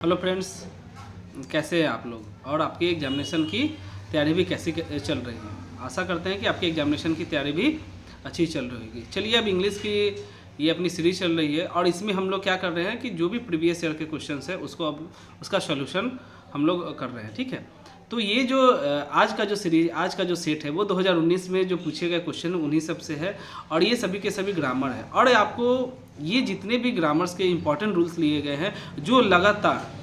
Hello friends, कैसे हैं आप लोग और आपकी एग्जामिनेशन की तैयारी भी कैसी चल रही है। आशा करते हैं कि आपकी एग्जामिनेशन की तैयारी भी अच्छी चल रही होगी। चलिए, अब इंग्लिश की ये अपनी सीरीज चल रही है और इसमें हम लोग क्या कर रहे हैं कि जो भी प्रीवियस ईयर के क्वेश्चंस है उसको अब उसका सॉल्यूशन हम लोग कर रहे हैं। ठीक है, तो ये जो आज का जो सीरीज, आज का जो सेट है वो 2019 में जो पूछे गए क्वेश्चन उन्हीं सब से है और ये सभी के सभी ग्रामर है। और आपको ये जितने भी ग्रामर्स के इंपॉर्टेंट रूल्स लिए गए हैं जो लगातार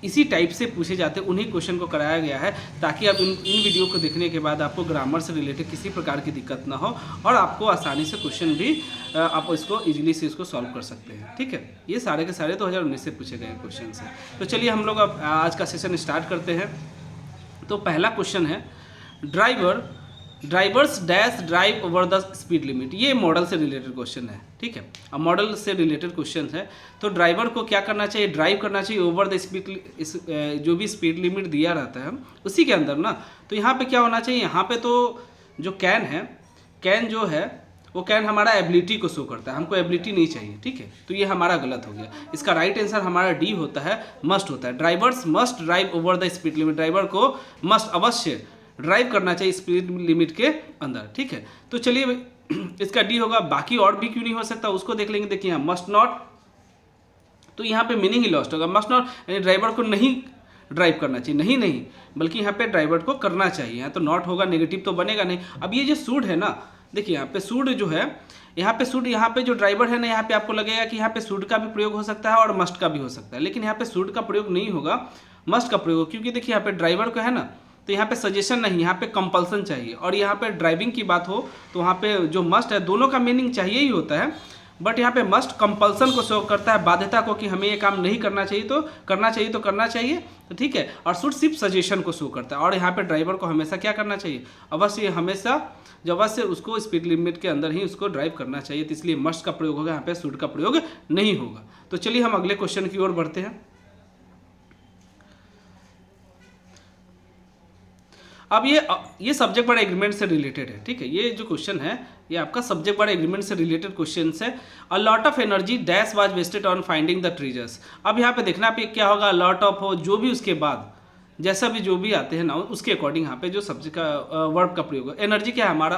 इसी टाइप से पूछे जाते हैं, उन्हीं क्वेश्चन को कराया गया है ताकि आप इन वीडियो को देखने के बाद आपको ग्रामर से रिलेटेड किसी प्रकार की दिक्कत ना हो और आपको आसानी से क्वेश्चन भी आप इसको इजीली से इसको सॉल्व कर सकते हैं। ठीक है, ये सारे के सारे 2019 से पूछे गए क्वेश्चन हैं। तो चलिए हम लोग अब आज का सेशन स्टार्ट करते हैं। तो पहला क्वेश्चन है, drivers dash drive over the speed limit. ये मॉडल से रिलेटेड क्वेश्चन है। ठीक है, अब मॉडल से रिलेटेड क्वेश्चन है तो ड्राइवर को क्या करना चाहिए, ड्राइव करना चाहिए ओवर द स्पीड, जो भी स्पीड लिमिट दिया रहता है उसी के अंदर ना। तो यहाँ पे क्या होना चाहिए, यहाँ पे तो जो कैन है, कैन जो है वो कैन हमारा एबिलिटी को शो करता है, हमको एबिलिटी नहीं चाहिए। ठीक है, तो ये हमारा गलत हो गया। इसका राइट आंसर हमारा डी होता है, मस्ट होता है। Drivers must drive over the speed limit, driver को मस्ट अवश्य ड्राइव करना चाहिए स्पीड लिमिट के अंदर। ठीक है, तो चलिए इसका डी होगा। बाकी और भी क्यों नहीं हो सकता उसको देख लेंगे। देखिए यहाँ मस्ट नॉट, तो यहाँ पे मीनिंग ही लॉस्ट होगा। मस्ट नॉट यानी ड्राइवर को नहीं ड्राइव करना चाहिए, नहीं बल्कि यहाँ पे ड्राइवर को करना चाहिए। यहाँ तो नॉट होगा, नेगेटिव तो बनेगा नहीं। अब ये जो शुड है ना, देखिए यहाँ पे शुड जो है, यहाँ पे शुड, यहाँ पे जो ड्राइवर है ना, यहाँ पे आपको लगेगा कि यहाँ पे शुड का भी प्रयोग हो सकता है और मस्ट का भी हो सकता है, लेकिन यहाँ पे शुड का प्रयोग नहीं होगा, मस्ट का प्रयोग। क्योंकि देखिए यहाँ पे ड्राइवर को है ना, तो यहाँ पे सजेशन नहीं, यहाँ पे कंपल्सन चाहिए। और यहाँ पे ड्राइविंग की बात हो तो वहाँ पे जो मस्ट है, दोनों का मीनिंग चाहिए ही होता है, बट यहाँ पे मस्ट कंपल्सन को शो करता है, बाध्यता को, कि हमें ये काम नहीं करना चाहिए तो करना चाहिए, तो करना चाहिए। तो ठीक है, और शुड सिर्फ सजेशन को शो करता है। और यहाँ पे ड्राइवर को हमेशा क्या करना चाहिए, अवश्य हमेशा जो अवश्य उसको स्पीड लिमिट के अंदर ही उसको ड्राइव करना चाहिए। तो इसलिए मस्ट का प्रयोग होगा, यहाँ पे शुड का प्रयोग नहीं होगा। तो चलिए हम अगले क्वेश्चन की ओर बढ़ते हैं। अब ये सब्जेक्ट वर्ड एग्रीमेंट से रिलेटेड है। ठीक है, ये जो क्वेश्चन है ये आपका सब्जेक्ट वर्ड एग्रीमेंट से रिलेटेड क्वेश्चन है। A lot of energy dash was wasted on finding the treasures. अब यहाँ पे देखना पे क्या होगा, लॉट ऑफ हो, जो भी उसके बाद जैसा भी जो भी आते हैं ना उसके अकॉर्डिंग यहाँ पे जो सब्जेक्ट का वर्ब का प्रयोग है। एनर्जी क्या है हमारा,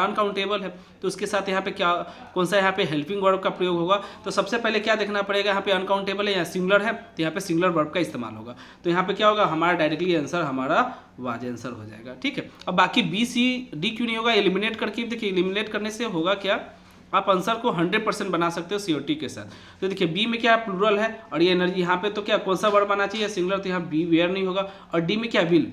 अनकाउंटेबल है, तो उसके साथ यहाँ पे क्या, कौन सा यहाँ पे हेल्पिंग वर्ब का प्रयोग होगा। तो सबसे पहले क्या देखना पड़ेगा, यहाँ पे अनकाउंटेबल है या सिंगुलर है, तो यहाँ पे सिंगुलर वर्ब का इस्तेमाल होगा। तो यहाँ पे क्या होगा, हमारा डायरेक्टली आंसर हमारा वाज आंसर हो जाएगा। ठीक है, अब बाकी बी सी डी क्यों नहीं होगा, एलिमिनेट करके देखिए, एलिमिनेट करने से होगा क्या, आप आंसर को 100% बना सकते हो सीओटी के साथ। तो देखिए बी में क्या प्लूरल है और ये एनर्जी, यहाँ पे तो क्या कौन सा वर्ब आना चाहिए, सिंगुलर, तो यहाँ बी वेयर नहीं होगा। और डी में क्या विल,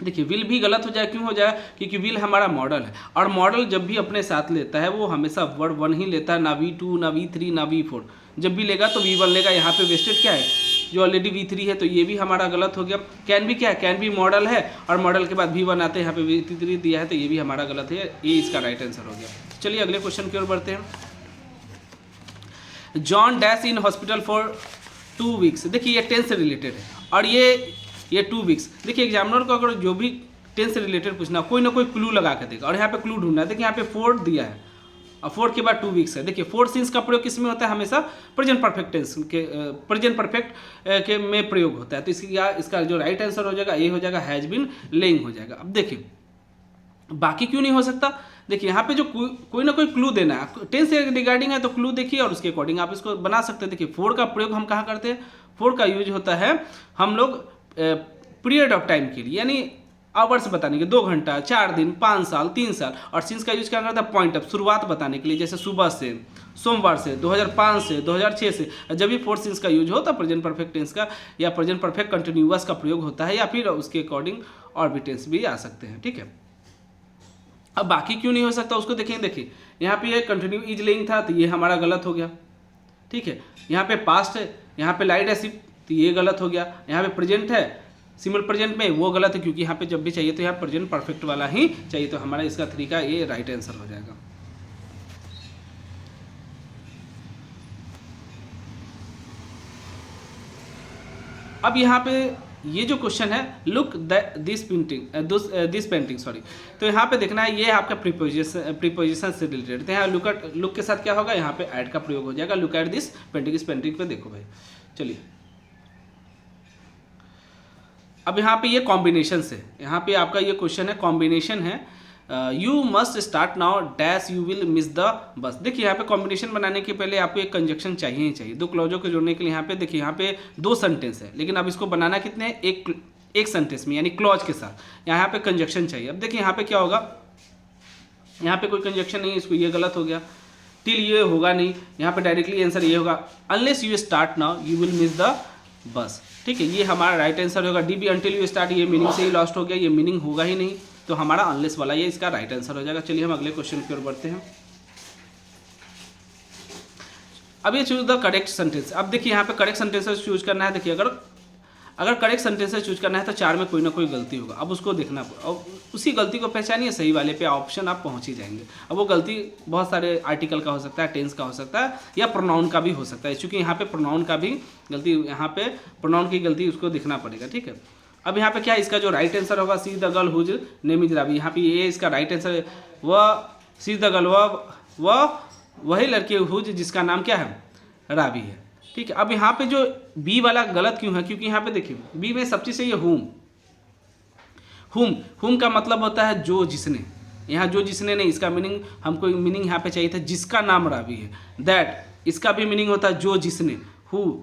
देखिए विल भी गलत हो जाए, क्यों हो जाए, क्योंकि विल हमारा मॉडल है और मॉडल जब भी अपने साथ लेता है वो हमेशा वर्ड 1 ही लेता है, ना V2 ना V3 ना V4। जब भी लेगा तो V1 लेगा। यहाँ पे वेस्टेड क्या है, जो ऑलरेडी V3 है, तो ये भी हमारा गलत हो गया। कैन भी क्या है, कैन भी मॉडल है और मॉडल के बाद V1 आते हैं, यहाँ पे V3 दिया है, तो ये भी हमारा गलत है, ये इसका राइट आंसर हो गया। चलिए अगले क्वेश्चन की ओर बढ़ते हैं। John dash in hospital for 2 weeks. देखिए ये टेंस से रिलेटेड है और ये 2 वीक्स। देखिए एग्जामिनर को अगर जो भी टेंस से रिलेटेड पूछना, कोई ना कोई क्लू लगा के देगा और यहाँ पे क्लू ढूंढना है। देखिए यहाँ पे 4 दिया है और 4 के बाद 2 वीक्स है। देखिए 4 सिंस का प्रयोग किस में होता है, हमेशा प्रेजेंट परफेक्ट टेंस के, प्रेजेंट परफेक्ट के में प्रयोग होता है। तो इसका जो राइट आंसर हो जाएगा ये हो जाएगा, हैज बीन लेइंग हो जाएगा। अब देखिए बाकी क्यों नहीं हो सकता, देखिए यहाँ पे जो कोई ना कोई क्लू देना है, टेंस से रिगार्डिंग है तो क्लू देखिए और उसके अकॉर्डिंग आप इसको बना सकते हैं। देखिए 4 का प्रयोग हम कहाँ करते हैं, 4 का यूज होता है हम लोग पीरियड ऑफ टाइम के लिए, यानी आवर्स बताने के, 2 घंटा, 4 दिन, 5 साल, 3 साल। और सिंस का यूज क्या करता है, पॉइंट ऑफ, शुरुआत बताने के लिए, जैसे सुबह से, सोमवार से, 2005 से, 2006 से। जब भी 4 सिंस का यूज होता है प्रेजेंट परफेक्ट टेंस का या प्रेजेंट परफेक्ट कंटिन्यूअस का प्रयोग होता है, या फिर उसके अकॉर्डिंग और भी टेंस भी आ सकते हैं। ठीक है, अब बाकी क्यों नहीं हो सकता उसको देखेंगे। देखिए यहाँ पे ये कंटिन्यू इज लेइंग था तो ये हमारा गलत हो गया। ठीक है, यहाँ पे पास्ट है, यहाँ पे लाइड है सिर्फ, तो ये गलत हो गया। यहाँ पे प्रेजेंट है, सिंपल प्रेजेंट में, वो गलत है, क्योंकि यहाँ पे जब भी चाहिए तो यहाँ प्रेजेंट परफेक्ट वाला ही चाहिए। तो हमारा इसका 3 का ये राइट आंसर हो जाएगा। अब यहाँ पे ये जो क्वेश्चन है, लुक दिस पेंटिंग सॉरी, तो यहाँ पे देखना है ये आपका प्रीपोजिशन से रिलेटेड। तो यहाँ लुक के साथ क्या होगा, यहाँ पे ऐड का प्रयोग हो जाएगा, लुक एट दिस पेंटिंग, इस पेंटिंग पे देखो भाई। चलिए अब यहाँ पे ये कॉम्बिनेशन से, यहाँ पे आपका ये क्वेश्चन है कॉम्बिनेशन है, you must start now dash you will miss the बस। देखिए यहाँ पे कॉम्बिनेशन बनाने के पहले आपको एक कंजक्शन चाहिए ही चाहिए, दो क्लॉजों को जोड़ने के लिए। यहाँ पे देखिए यहाँ पे दो सेंटेंस है, लेकिन अब इसको बनाना कितने हैं, एक सेंटेंस में यानी क्लॉज के साथ। यहाँ पे कंजक्शन चाहिए। अब देखिए यहाँ पे क्या होगा, यहाँ पे कोई कंजक्शन नहीं है, इसको ये गलत हो गया, टिल ये होगा नहीं, यहाँ पे डायरेक्टली आंसर ये होगा, unless you start now you will miss the bus. ठीक है, ये हमारा राइट आंसर होगा। D B until you start, ये मीनिंग से ही लॉस्ट हो गया, ये मीनिंग होगा ही नहीं, तो हमारा अनलेस वाला ये इसका राइट आंसर हो जाएगा। चलिए हम अगले क्वेश्चन की ओर बढ़ते हैं। अब ये चूज द करेक्ट सेंटेंस। अब देखिए यहाँ पे करेक्ट सेंटेंसेस चूज करना है। देखिए अगर करेक्ट सेंटेंसेस चूज करना है तो चार में कोई ना कोई गलती होगा। अब उसको देखना, अब उसी गलती को पहचानिए, सही वाले पे ऑप्शन आप पहुंच ही जाएंगे। अब वो गलती बहुत सारे आर्टिकल का हो सकता है, टेंस का हो सकता है, या प्रोनाउन का भी हो सकता है, क्योंकि यहाँ पे प्रोनाउन का भी गलती, यहाँ पे प्रोनाउन की गलती उसको देखना पड़ेगा। ठीक है, अब यहाँ पे क्या है, इसका जो राइट आंसर होगा C the girl whose name is Rabi. यहाँ पे ये इसका राइट आंसर है, वह सी द गर्ल, वह वही लड़की हुज जिसका नाम क्या है, राबी है। ठीक है, अब यहाँ पे जो बी वाला गलत क्यों है, क्योंकि यहाँ पे देखिए बी में सब चीज़ से ये हुम का मतलब होता है जो जिसने। यहाँ जो जिसने नहीं, इसका मीनिंग हमको मीनिंग यहाँ पे चाहिए था जिसका नाम राबी है। दैट इसका भी मीनिंग होता है जो जिसने। हु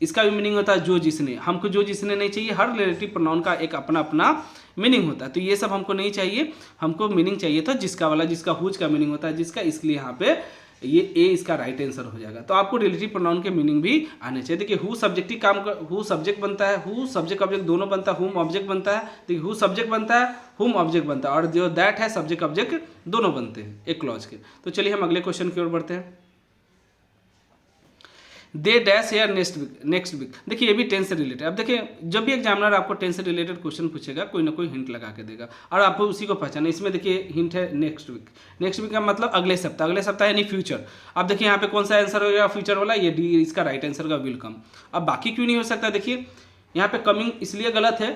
इसका भी मीनिंग होता है जो जिसने। हमको जो जिसने नहीं चाहिए, हर रिलेटिव प्रोनाउन का एक अपना अपना मीनिंग होता है, तो ये सब हमको नहीं चाहिए। हमको मीनिंग चाहिए था जिसका वाला, जिसका हुज का मीनिंग होता है जिसका, इसलिए यहाँ पे ये ए इसका राइट आंसर हो जाएगा। तो आपको रिलेटिव प्रोनाउन के मीनिंग भी आने चाहिए। देखिए हु सब्जेक्टिव काम कर, हु सब्जेक्ट बनता है, हु सब्जेक्ट ऑब्जेक्ट दोनों बनता है, हुम ऑब्जेक्ट बनता है। देखिए हु सब्जेक्ट बनता है, हुम ऑब्जेक्ट बनता है, और जो दैट है सब्जेक्ट ऑब्जेक्ट दोनों बनते हैं एक क्लॉज के। तो चलिए हम अगले क्वेश्चन की ओर बढ़ते हैं। They dash here next week. देखिए ये भी टेंस से रिलेटेड। अब देखिए जब भी एग्जामिनर आपको टेंस से रिलेटेड क्वेश्चन पूछेगा, कोई ना कोई हिंट लगा के देगा और आपको उसी को पहचाना। इसमें देखिए हिंट है नेक्स्ट वीक। नेक्स्ट वीक का मतलब अगले सप्ताह, अगले सप्ताह यानी फ्यूचर। अब देखिए यहाँ पे कौन सा आंसर होगा फ्यूचर वाला, ये डी इसका राइट आंसर का विल कम। अब बाकी क्यों नहीं हो सकता, देखिए यहाँ पे कमिंग इसलिए गलत है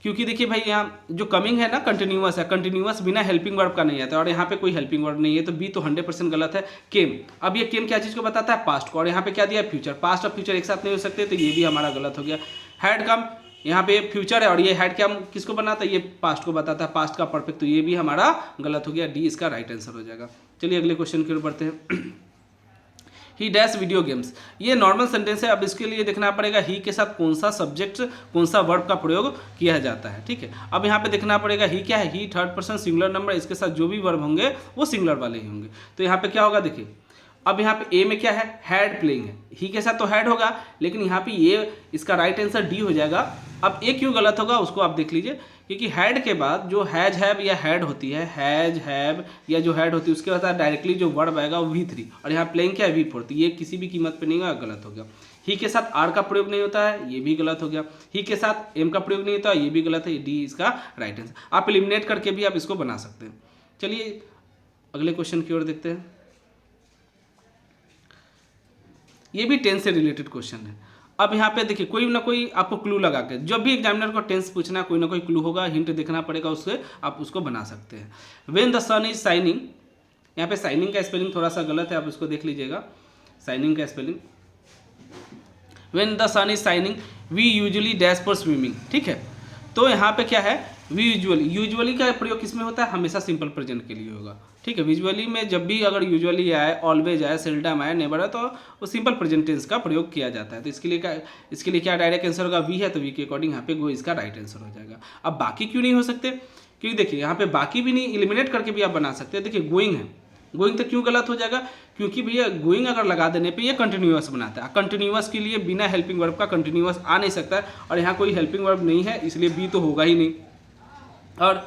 क्योंकि देखिए भाई यहाँ जो कमिंग है ना कंटिन्यूअस है, कंटिन्यूअस बिना हेल्पिंग वर्ब का नहीं आता, और यहाँ पे कोई हेल्पिंग वर्ब नहीं है, तो बी तो 100% गलत है। केम, अब ये केम क्या चीज़ को बताता है, पास्ट को, और यहाँ पे क्या दिया है फ्यूचर। पास्ट और फ्यूचर एक साथ नहीं हो सकते, तो ये भी हमारा गलत हो गया। हैड कम, यहाँ पे फ्यूचर है और ये हैड क्या किसको बनाता है, ये पास्ट को बताता है, पास्ट का परफेक्ट, तो ये भी हमारा गलत हो गया। डी इसका राइट आंसर हो जाएगा। चलिए अगले क्वेश्चन की ओर बढ़ते हैं। ही डैश वीडियो गेम्स, ये नॉर्मल सेंटेंस है। अब इसके लिए देखना पड़ेगा ही के साथ कौन सा सब्जेक्ट, कौन सा वर्ब का प्रयोग किया जाता है। ठीक है, अब यहाँ पे देखना पड़ेगा ही क्या है, ही थर्ड पर्सन सिंगुलर नंबर, इसके साथ जो भी वर्ब होंगे वो सिंगुलर वाले ही होंगे। तो यहाँ पे क्या होगा, देखिए अब यहाँ पे ए में क्या है, हैड प्लेइंग है, ही के साथ तो हैड होगा, लेकिन यहाँ पे ये इसका राइट आंसर डी हो जाएगा। अब ए क्यों गलत होगा उसको आप देख लीजिए, क्योंकि हैड के बाद जो हैज हैव या हैड होती है, हैज हैव या जो हैड होती है उसके बाद डायरेक्टली जो वर्ब आएगा वो V3, और यहाँ प्लेइंग क्या है V4, तो ये किसी भी कीमत पे नहीं होगा, गलत हो गया। ही के साथ आर का प्रयोग नहीं होता है, ये भी गलत हो गया। ही के साथ एम का प्रयोग नहीं होता, ये भी गलत है। डी इसका राइट आंसर। आप एलिमिनेट करके भी आप इसको बना सकते हैं। चलिए अगले क्वेश्चन की ओर देखते हैं। ये भी टेंस से रिलेटेड क्वेश्चन है। अब यहाँ पे देखिए कोई ना कोई आपको क्लू लगा के, जब भी एग्जामिनर को टेंस पूछना कोई ना कोई क्लू होगा, हिंट देखना पड़ेगा, उससे आप उसको बना सकते हैं। When the sun is shining, यहाँ पे शाइनिंग का स्पेलिंग थोड़ा सा गलत है, आप इसको देख लीजिएगा शाइनिंग का spelling. When the sun is shining we usually dash for swimming. ठीक है, तो यहाँ पे क्या है, वी यूजुअली का प्रयोग किसमें होता है, हमेशा सिंपल प्रेजेंट के लिए होगा। ठीक है, विजुअली में जब भी अगर यूजुअली आए, ऑलवेज आए, सेल्डम आए, नेवर है, तो वो सिंपल प्रेजेंट टेंस का प्रयोग किया जाता है। तो इसके लिए क्या डायरेक्ट आंसर होगा, वी है, तो वी के अकॉर्डिंग यहाँ पे गो इसका राइट आंसर हो जाएगा। अब बाकी क्यों नहीं हो सकते, क्योंकि देखिए यहाँ पे बाकी भी नहीं, एलिमिनेट करके भी आप बना सकते हैं। देखिए गोइंग है, गोइंग तो क्यों गलत हो जाएगा, क्योंकि भैया गोइंग अगर लगा देने पे ये कंटिन्यूअस बनाता है। कंटिन्यूअस के लिए बिना हेल्पिंग वर्ब का कंटिन्यूअस आ नहीं सकता है, और यहाँ कोई हेल्पिंग वर्ब नहीं है, इसलिए बी तो होगा ही नहीं। और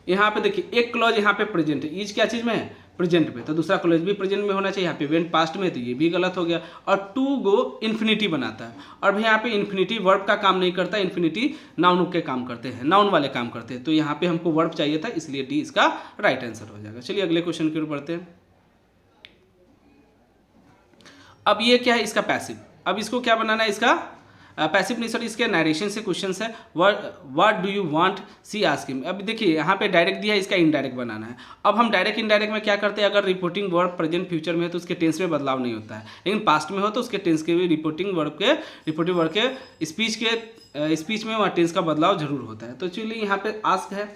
यहाँ पे देखिए एक क्लॉज यहाँ पे प्रेजेंट है, ईज क्या चीज़ में है, प्रेजेंट में, तो दूसरा क्लॉज भी प्रेजेंट में होना चाहिए। यहाँ पे वेंट पास्ट में, तो ये भी गलत हो गया। और टू गो इन्फिनिटी बनाता है, और भाई यहाँ पे इन्फिनिटी वर्ब का काम नहीं करता, इन्फिनिटी नाउन के काम करते हैं, नाउन वाले काम करते हैं। तो यहाँ पे हमको वर्ब चाहिए था, इसलिए डी इसका राइट आंसर हो जाएगा। चलिए अगले क्वेश्चन की ओर बढ़ते हैं। अब ये क्या है, इसका पैसिव। अब इसको क्या बनाना है, इसका पैसिव नेचर इसके नरेशन से क्वेश्चन है, what do you want see ask him. अब देखिए यहाँ पे डायरेक्ट दिया है, इसका इनडायरेक्ट बनाना है। अब हम डायरेक्ट इनडायरेक्ट में क्या करते हैं, अगर रिपोर्टिंग वर्ब प्रेजेंट फ्यूचर में है तो उसके टेंस में बदलाव नहीं होता है, लेकिन पास्ट में हो तो उसके टेंस के भी रिपोर्टिंग वर्ब के स्पीच में वहाँ टेंस का बदलाव जरूर होता है। तो चलिए यहाँ पे आस्क है,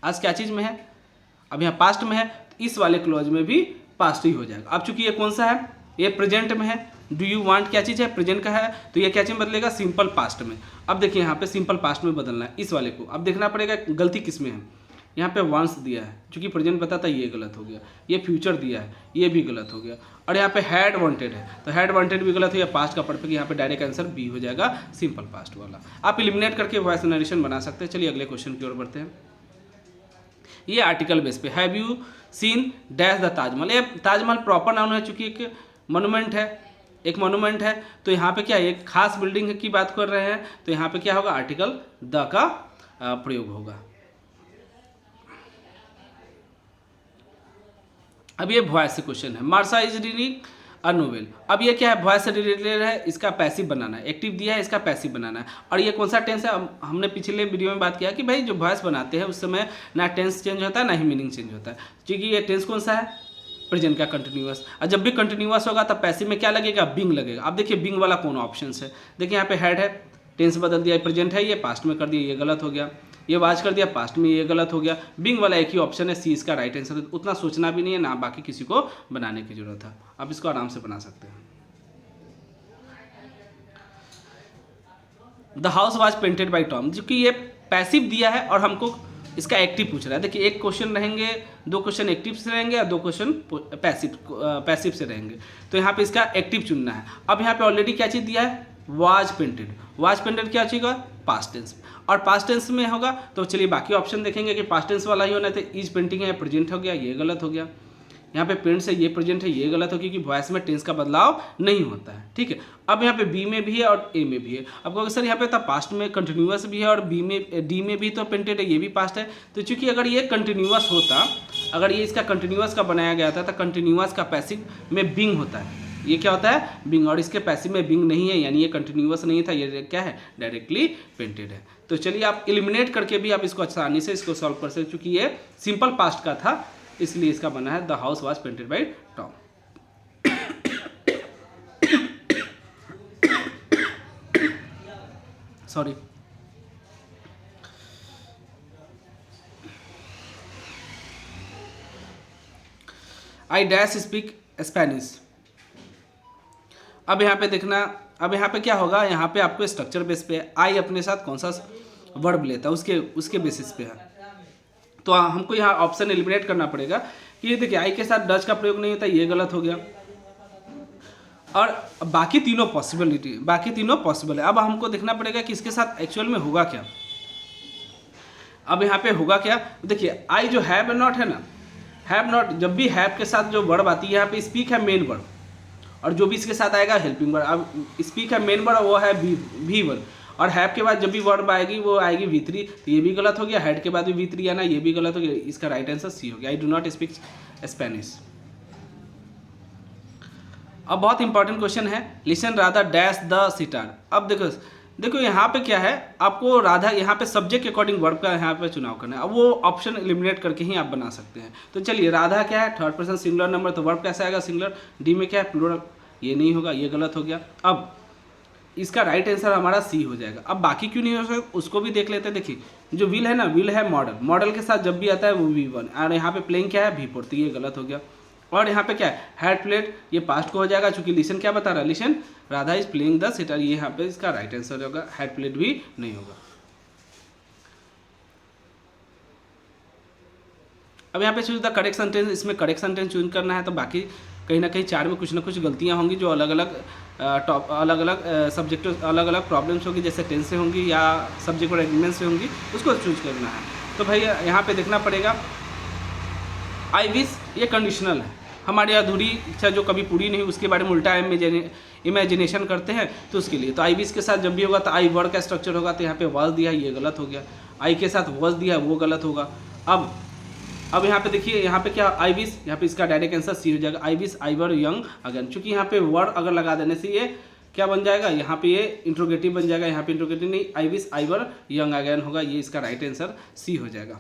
आस्क क्या चीज़ में है, अब यहाँ पास्ट में है, तो इस वाले क्लॉज में भी पास्ट ही हो जाएगा। अब चूंकि ये कौन सा है, ये प्रेजेंट में है, डू यू वांट क्या चीज़ है, प्रेजेंट का है, तो ये क्या चीज़ बदलेगा, सिंपल पास्ट में। अब देखिए यहाँ पे सिंपल पास्ट में बदलना है इस वाले को। अब देखना पड़ेगा गलती किस में है, यहाँ पे वांट्स दिया है, चूंकि प्रेजेंट बताता ये गलत हो गया, ये फ्यूचर दिया है, ये भी गलत हो गया, और यहाँ पे हैड वांटेड है, तो हैड वांटेड भी गलत हो गया, पास्ट का परफेक्ट, यहाँ पे डायरेक्ट आंसर बी हो जाएगा, सिंपल पास्ट वाला। आप एलिमिनेट करके वॉइस नरेशन बना सकते हैं। चलिए अगले क्वेश्चन की ओर बढ़ते हैं। ये आर्टिकल बेस पे, have you seen dash the Taj Mahal. ये ताजमहल प्रॉपर नाउन है, चूंकि एक मोनूमेंट है, तो यहाँ पे क्या है, एक खास बिल्डिंग की बात कर रहे हैं, तो यहाँ पे क्या होगा, आर्टिकल द का प्रयोग होगा। अब ये वॉइस से क्वेश्चन है, मार्शा इज रीडिंग अ नोवेल। अब ये क्या है, वॉइस से रिलेटेड है, इसका पैसिव बनाना है, एक्टिव दिया है, इसका पैसिव बनाना है। और ये कौन सा टेंस है, हमने पिछले वीडियो में बात किया कि भाई जो वॉइस बनाते हैं उस समय ना टेंस चेंज होता है ना ही मीनिंग चेंज होता है, क्योंकि ये टेंस कौन सा है, प्रेजेंट का कंटिन्यूअस। और जब भी कंटिन्यूअस होगा तब पैसिव में क्या लगेगा, बिंग लगेगा। अब देखिए बिंग वाला कौन ऑप्शन है, देखिए यहाँ पे हैड है, टेंस बदल दिया, प्रेजेंट है, ये पास्ट में कर दिया, ये गलत हो गया, ये वाज कर दिया पास्ट में, ये गलत हो गया। बिंग वाला एक ही ऑप्शन है, सी इसका राइट आंसर। उतना सोचना भी नहीं है, ना बाकी किसी को बनाने की जरूरत है, आप इसको आराम से बना सकते हैं। The house was painted by Tom, क्योंकि ये पैसिव दिया है और हमको इसका एक्टिव पूछ रहा है। देखिए एक क्वेश्चन रहेंगे, दो क्वेश्चन एक्टिव से रहेंगे और दो क्वेश्चन पैसिव से रहेंगे, तो यहाँ पे इसका एक्टिव चुनना है। अब यहाँ पे ऑलरेडी क्या चीज़ दिया है, वाज पेंटेड क्या चीज़, पास्ट टेंस, और पास्ट टेंस में होगा तो चलिए बाकी ऑप्शन देखेंगे कि पास्ट टेंस वाला ही होना है, तो इज पेंटिंग है, प्रेजेंट हो गया, ये गलत हो गया। यहाँ पे पेंट्स है, ये प्रेजेंट है, ये गलत हो गया, क्योंकि वॉइस में टेंस का बदलाव नहीं होता है, ठीक है। अब यहाँ पे बी में भी है और ए में भी है। अब कहोगे सर यहाँ पे तो पास्ट में कंटिन्यूअस भी है और डी में भी तो पेंटेड है, ये भी पास्ट है, तो चूंकि अगर ये कंटिन्यूअस होता, अगर ये इसका कंटिन्यूअस का बनाया गया था, तो कंटिन्यूअस का पैसिव में बिंग होता है, ये क्या होता है, बिंग, और इसके पैसिव में बिंग नहीं है, यानी ये कंटिन्यूअस नहीं था, ये क्या है, डायरेक्टली पेंटेड है। तो चलिए आप एलिमिनेट करके भी आप इसको आसानी से इसको सॉल्व कर सकते, क्योंकि ये सिंपल पास्ट का था, इसलिए इसका बना है the house was painted bye Tom. Sorry, I dash speak Spanish. अब यहाँ पे देखना, अब यहाँ पे क्या होगा, यहाँ पे आपको स्ट्रक्चर बेस पे आई अपने साथ कौन सा वर्ब लेता है उसके बेसिस पे है, तो हमको यहाँ ऑप्शन एलिमिनेट करना पड़ेगा कि ये देखिए आई के साथ डच का प्रयोग नहीं होता, ये गलत हो गया, और बाकी तीनों पॉसिबल है। अब हमको देखना पड़ेगा कि इसके साथ एक्चुअल में होगा क्या। अब यहाँ पे होगा क्या, देखिए आई जो हैव नॉट है ना, हैव नॉट, जब भी हैव के साथ जो वर्ब आती है, यहाँ पे स्पीक है मेन वर्ब, और जो भी इसके साथ आएगा हेल्पिंग वर्ब। अब स्पीक है मेन वर्ब, वो है भी वर्ब, और हैव के बाद जब भी वर्ब आएगी वो आएगी V3, तो ये भी गलत हो गया। हैड के बाद भी V3 आना, ये भी गलत हो गया, इसका राइट आंसर सी हो गया, I do not speak Spanish. अब बहुत इंपॉर्टेंट क्वेश्चन है, listen Radha dash the sitar. अब देखो यहाँ पे क्या है, आपको राधा यहाँ पे सब्जेक्ट के अकॉर्डिंग वर्ब का यहाँ पे चुनाव करना है। अब वो ऑप्शन एलिमिनेट करके ही आप बना सकते हैं। तो चलिए राधा क्या है, थर्ड पर्सन सिंगुलर नंबर, तो वर्ब कैसे आएगा, सिंगुलर। डी में क्या है, प्लूरल, ये नहीं होगा, ये गलत हो गया। अब इसका राइट आंसर हमारा सी हो जाएगा। अब बाकी क्यों नहीं हो सकता उसको भी देख लेते हैं। देखिए जो विल है ना, विल है मॉडल के साथ जब भी आता है वो V1, और यहाँ पे प्लेइंग क्या है, V4, तो ये गलत हो गया। और यहाँ पे क्या है, हैड प्लेड, ये पास्ट को हो जाएगा, चूंकि लिसन क्या बता रहा है, listen Radha is playing the sitar, ये यहाँ पे इसका राइट आंसर होगा, हैड प्लेड भी नहीं होगा। अब यहाँ पे चूज द करेक्ट सेंटेंस, इसमें करेक्ट सेंटेंस चूज करना है, तो बाकी कहीं ना कहीं चार में कुछ ना कुछ गलतियाँ होंगी, जो अलग अलग सब्जेक्ट अलग अलग प्रॉब्लम्स होगी, जैसे टेंस से होंगी या सब्जेक्ट और एग्रीमेंट से होंगी, उसको चूज करना है। तो भाई यहाँ पे देखना पड़ेगा, आई विश ये कंडीशनल है, हमारी अधूरी इच्छा जो कभी पूरी नहीं, उसके बारे में उल्टा इमेजिनेशन करते हैं, तो उसके लिए। तो आई विश के साथ जब भी होगा तो आई वर्ड का स्ट्रक्चर होगा, तो यहाँ पे वाज दिया है, ये गलत हो गया। आई के साथ वाज दिया है, वो गलत होगा। अब यहाँ पे देखिए, यहाँ पे क्या, आई विश, यहाँ पे इसका डायरेक्ट आंसर सी हो जाएगा, आई wish I were young again, चूंकि यहाँ पे वर्ड अगर लगा देने से ये क्या बन जाएगा, यहाँ पे ये इंट्रोगेटिव बन जाएगा, यहाँ पे इंट्रोगेटिव नहीं, I wish I were young again होगा, ये इसका राइट आंसर सी हो जाएगा।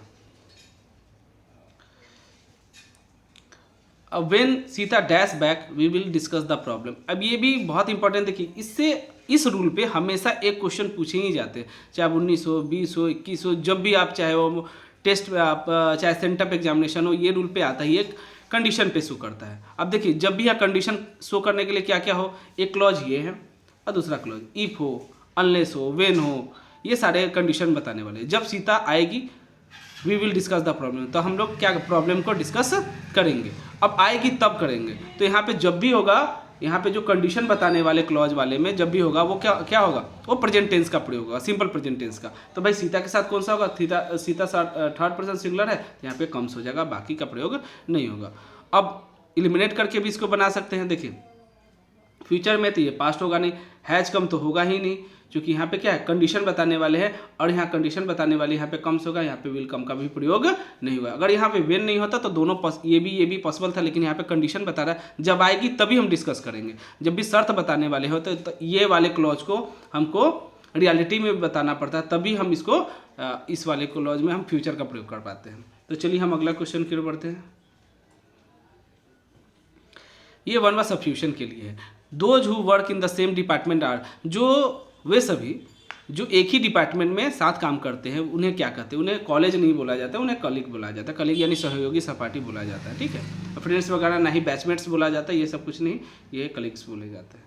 अब when Sita dash back we will discuss the problem. अब ये भी बहुत इंपॉर्टेंट, देखिए इससे इस रूल पे हमेशा एक क्वेश्चन पूछे ही जाते हैं, चाहे 19 हो 20 हो 21 हो, जब भी आप चाहे वो टेस्ट पे आप चाहे सेंटअप एग्जामिनेशन हो, ये रूल पे आता ही एक कंडीशन पे शो करता है। अब देखिए जब भी यहाँ कंडीशन शो करने के लिए क्या क्या हो, एक क्लॉज ये है और दूसरा क्लॉज इफ हो, अनलेस हो, व्हेन हो, ये सारे कंडीशन बताने वाले। जब सीता आएगी we will discuss the problem, तो हम लोग क्या प्रॉब्लम को डिस्कस करेंगे। अब आएगी तब करेंगे, तो यहाँ पे जब भी होगा, यहाँ पे जो कंडीशन बताने वाले क्लॉज वाले में जब भी होगा वो क्या होगा, वो प्रेजेंट टेंस का प्रयोग होगा, सिंपल प्रेजेंट टेंस का। तो भाई सीता के साथ कौन सा होगा, सीता थर्ड पर्सन सिंगुलर है, तो यहाँ पे कम्स हो जाएगा, बाकी का प्रयोग नहीं होगा। अब इलिमिनेट करके भी इसको बना सकते हैं। देखिए फ्यूचर में तो ये पास्ट होगा नहीं, हैज कम तो होगा ही नहीं, क्योंकि यहाँ पे क्या है कंडीशन बताने वाले हैं, और यहाँ कंडीशन बताने वाले यहाँ पे कम्स होगा, यहाँ पे विल कम का भी प्रयोग नहीं हुआ। अगर यहाँ पे वेन नहीं होता तो दोनों ये भी पॉसिबल था, लेकिन यहाँ पे कंडीशन बता रहा है, जब आएगी तभी हम डिस्कस करेंगे। जब भी शर्त बताने वाले होते तो ये वाले क्लॉज को हमको रियलिटी में बताना पड़ता है, तभी हम इसको इस वाले क्लॉज में हम फ्यूचर का प्रयोग कर पाते हैं। तो चलिए हम अगला क्वेश्चन की ओर बढ़ते हैं। ये वन वाज सब्स्टिट्यूशन के लिए है। Those who work in the same department are, जो वे सभी जो एक ही डिपार्टमेंट में साथ काम करते हैं उन्हें क्या कहते हैं, उन्हें कॉलेज नहीं बोला जाता, उन्हें कलीग बोला जाता है। कलीग यानी सहयोगी सहपाठी बोला जाता है, ठीक है। फ्रेंड्स वगैरह नहीं, बैचमेट्स बोला जाता है, ये सब कुछ नहीं, ये कलीग्स बोले जाते हैं।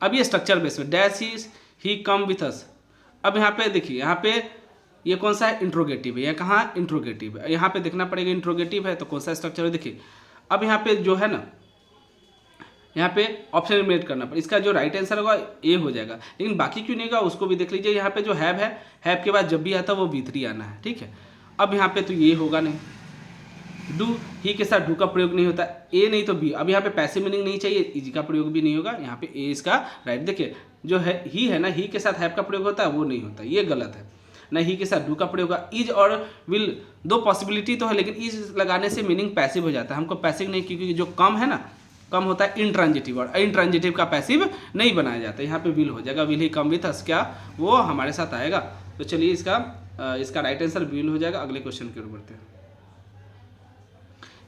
अब ये स्ट्रक्चर बेस में dash is he come with us. अब यहाँ पे देखिए, यहाँ पे ये कौन सा है, इंट्रोगेटिव है, यह कहाँ इंट्रोगेटिव है, यहाँ पे देखना पड़ेगा इंट्रोगेटिव है तो कौन सा स्ट्रक्चर है। देखिए अब यहाँ पे जो है ना, यहाँ पे ऑप्शन एलिमिनेट करना पड़ेगा, इसका जो राइट आंसर होगा ए हो जाएगा, लेकिन बाकी क्यों नहीं होगा उसको भी देख लीजिए। यहाँ पे जो हैव है, हैव के बाद जब भी आता है वो V3 आना है, ठीक है। अब यहाँ पे तो ये होगा नहीं, डू ही के साथ डू का प्रयोग नहीं होता, ए नहीं तो बी। अब यहाँ पे पैसिव मीनिंग नहीं चाहिए, इज का प्रयोग भी नहीं होगा, यहाँ पे ए इसका राइट। देखिए जो है ही है ना, ही के साथ हैव का प्रयोग होता है, वो नहीं होता, ये गलत है ना। ही के साथ डू का प्रयोग होगा, इज और विल दो पॉसिबिलिटी तो है, लेकिन इज लगाने से मीनिंग पैसिव हो जाता है। हमको पैसिव नहीं, क्योंकि जो कम है ना, कम होता है इंट्रांजिटिव, और इंट्रांजिटिव का पैसिव नहीं बनाया जाता। यहाँ पे विल हो जाएगा, will he come with us, क्या वो हमारे साथ आएगा। तो चलिए इसका राइट आंसर विल हो जाएगा। अगले क्वेश्चन की ओर बढ़ते हैं।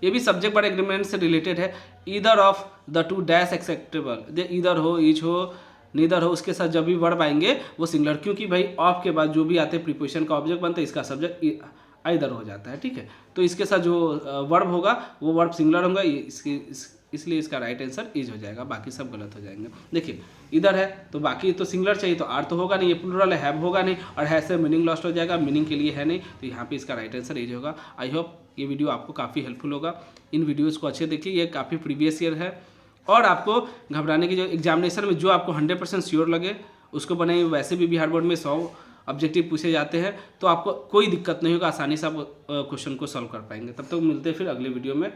ये भी सब्जेक्ट वर्ब एग्रीमेंट से रिलेटेड है। Either of the two dash acceptable, either हो, ईच हो, नीदर हो, उसके साथ जब भी वर्ब आएंगे वो सिंगुलर, क्योंकि भाई ऑफ के बाद जो भी आते हैं प्रीपोजिशन का ऑब्जेक्ट बनता है, इसका सब्जेक्ट आइदर हो जाता है, ठीक है। तो इसके साथ जो वर्ब होगा वो वर्ब सिंगुलर होगा, इसलिए इसका राइट आंसर इज हो जाएगा, बाकी सब गलत हो जाएंगे। देखिए इधर है तो बाकी तो सिंगुलर चाहिए, तो आर तो होगा नहीं, ये प्लूरल है, हैव होगा नहीं, और है से मीनिंग लॉस्ट हो जाएगा, मीनिंग के लिए है नहीं, तो यहाँ पे इसका राइट आंसर इज होगा। आई होप ये वीडियो आपको काफ़ी हेल्पफुल होगा। इन वीडियोज़ को अच्छे देखिए, ये काफ़ी प्रीवियस ईयर है, और आपको घबराने की जो एग्जामिनेशन में जो आपको 100% श्योर लगे उसको बनाइए। वैसे भी बिहार बोर्ड में 100 ऑब्जेक्टिव पूछे जाते हैं, तो आपको कोई दिक्कत नहीं होगा, आसानी से आप क्वेश्चन को सॉल्व कर पाएंगे। तब तक मिलते हैं फिर अगले वीडियो में।